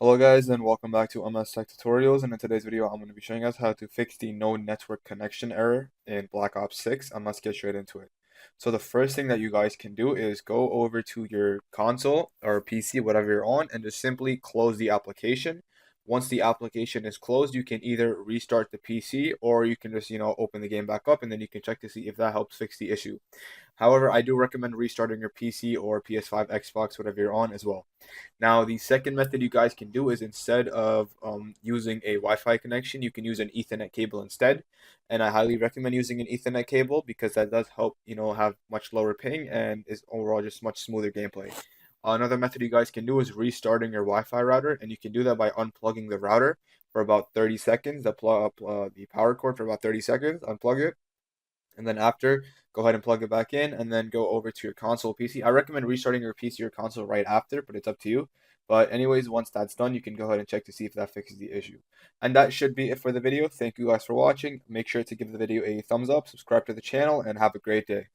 Hello guys and welcome back to MS Tech Tutorials, and in today's video I'm going to be showing us how to fix the no network connection error in Black Ops 6, and let's get straight into it. So the first thing that you guys can do is go over to your console or PC, whatever you're on, and just simply close the application. Once the application is closed, you can either restart the PC or you can just, open the game back up and then you can check to see if that helps fix the issue. However, I do recommend restarting your PC or PS5, Xbox, whatever you're on as well. Now, the second method you guys can do is instead of using a Wi-Fi connection, you can use an Ethernet cable instead. And I highly recommend using an Ethernet cable because that does help, have much lower ping and is overall just much smoother gameplay. Another method you guys can do is restarting your Wi-Fi router, and you can do that by unplugging the router for about 30 seconds, the power cord for about 30 seconds, unplug it, and then after, go ahead and plug it back in, and then go over to your console PC. I recommend restarting your PC or console right after, but it's up to you. But anyways, once that's done, you can go ahead and check to see if that fixes the issue. And that should be it for the video. Thank you guys for watching. Make sure to give the video a thumbs up, subscribe to the channel, and have a great day.